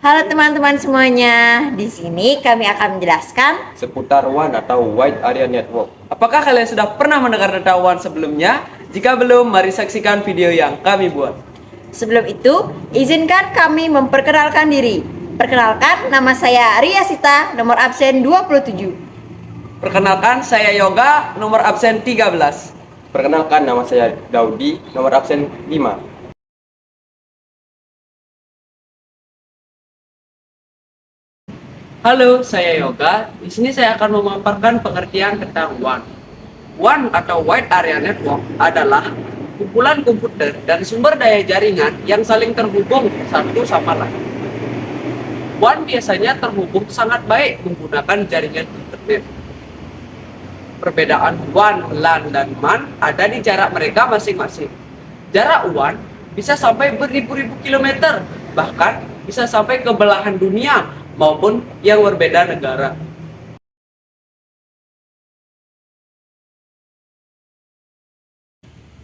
Halo teman-teman semuanya, di sini kami akan menjelaskan seputar WAN atau Wide Area Network. Apakah kalian sudah pernah mendengar tentang WAN sebelumnya? Jika belum, mari saksikan video yang kami buat. Sebelum itu, izinkan kami memperkenalkan diri. Perkenalkan, nama saya Ria Sita, nomor absen 27. Perkenalkan, saya Yoga, nomor absen 13. Perkenalkan, nama saya Daudi, nomor absen 5. Halo, saya Yoga. Di sini saya akan memaparkan pengertian tentang WAN. WAN atau Wide Area Network adalah kumpulan komputer dan sumber daya jaringan yang saling terhubung satu sama lain. WAN biasanya terhubung sangat baik menggunakan jaringan internet. Perbedaan WAN, LAN, dan MAN ada di jarak mereka masing-masing. Jarak WAN bisa sampai beribu-ribu kilometer, bahkan bisa sampai ke belahan dunia maupun yang berbeda negara.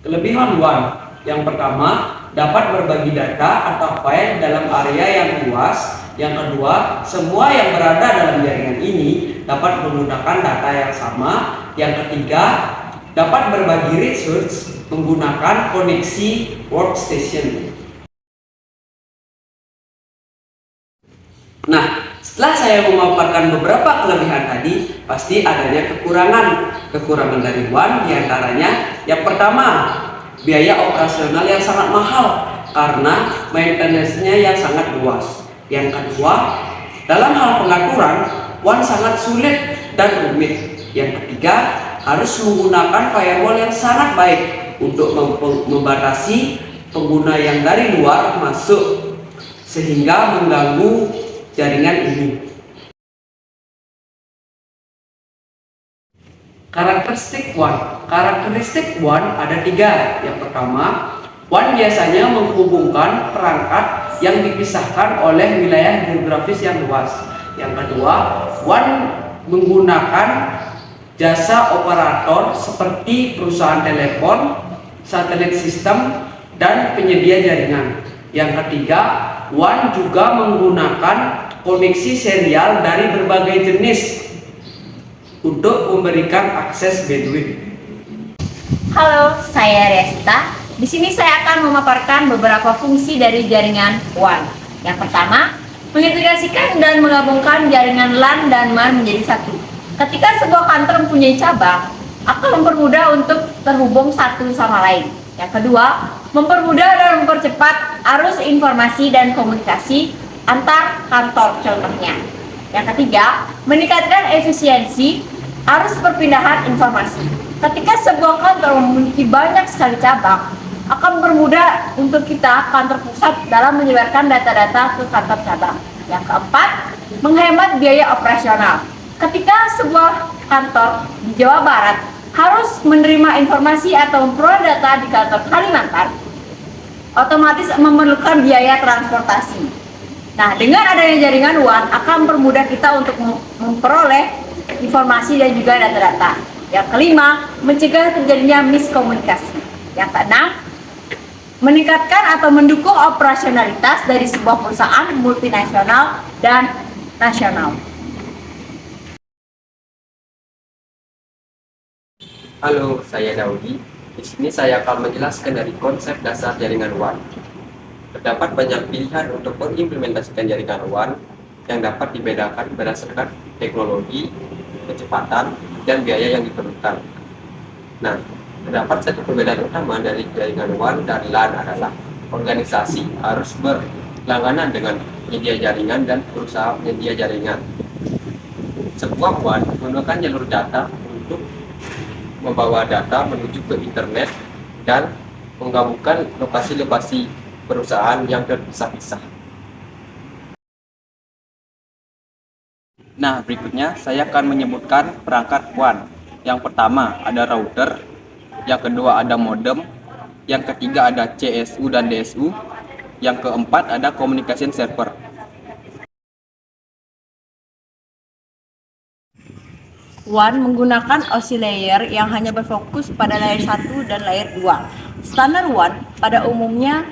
Kelebihan WAN yang pertama, dapat berbagi data atau file dalam area yang luas. Yang kedua, semua yang berada dalam jaringan ini dapat menggunakan data yang sama. Yang ketiga, dapat berbagi resource menggunakan koneksi workstation. Nah, setelah saya memaparkan beberapa kelebihan tadi, pasti adanya kekurangan. Kekurangan dari WAN diantaranya, yang pertama, biaya operasional yang sangat mahal karena maintenance-nya yang sangat luas. Yang kedua, dalam hal pengaturan, WAN sangat sulit dan rumit. Yang ketiga, harus menggunakan firewall yang sangat baik untuk membatasi pengguna yang dari luar masuk sehingga mengganggu jaringan ini. Karakteristik WAN ada 3. Yang pertama, WAN biasanya menghubungkan perangkat yang dipisahkan oleh wilayah geografis yang luas. Yang kedua, WAN menggunakan jasa operator seperti perusahaan telepon, satelit sistem, dan penyedia jaringan. Yang ketiga, WAN juga menggunakan koneksi serial dari berbagai jenis untuk memberikan akses bandwidth. Halo, saya Ria Sita. Di sini saya akan memaparkan beberapa fungsi dari jaringan WAN. Yang pertama, mengintegrasikan dan menggabungkan jaringan LAN dan MAN menjadi satu. Ketika sebuah kantor mempunyai cabang, akan mempermudah untuk terhubung satu sama lain. Yang kedua, mempermudah dan mempercepat arus informasi dan komunikasi antar kantor contohnya. Yang ketiga, meningkatkan efisiensi arus perpindahan informasi. Ketika sebuah kantor memiliki banyak sekali cabang, akan bermudah untuk kita kantor pusat dalam menyebarkan data-data ke kantor cabang. Yang keempat, menghemat biaya operasional. Ketika sebuah kantor di Jawa Barat harus menerima informasi atau memperoleh data di kantor Kalimantan, otomatis memerlukan biaya transportasi. Nah, dengan adanya jaringan WAN akan mempermudah kita untuk memperoleh informasi dan juga data-data. Yang kelima, mencegah terjadinya miskomunikasi. Yang keenam, meningkatkan atau mendukung operasionalitas dari sebuah perusahaan multinasional dan nasional. Halo, saya Daudi. Di sini saya akan menjelaskan dari konsep dasar jaringan WAN. Terdapat banyak pilihan untuk mengimplementasikan jaringan WAN yang dapat dibedakan berdasarkan teknologi, kecepatan, dan biaya yang diperlukan. Nah, terdapat satu perbedaan utama dari jaringan WAN dan LAN adalah organisasi harus berlangganan dengan penyedia jaringan dan perusahaan penyedia jaringan. Sebuah WAN menggunakan jalur data untuk membawa data menuju ke internet dan menggabungkan lokasi-lokasi perusahaan yang terpisah-pisah. Nah, berikutnya saya akan menyebutkan perangkat WAN. Yang pertama ada router, yang kedua ada modem, yang ketiga ada CSU dan DSU, yang keempat ada communication server. WAN menggunakan oscillator yang hanya berfokus pada layer 1 dan layer 2. Standar WAN pada umumnya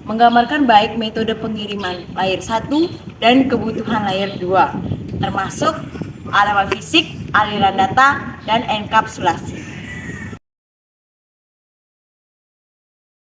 menggambarkan baik metode pengiriman layer 1 dan kebutuhan layer 2, termasuk halaman fisik, aliran data, dan enkapsulasi.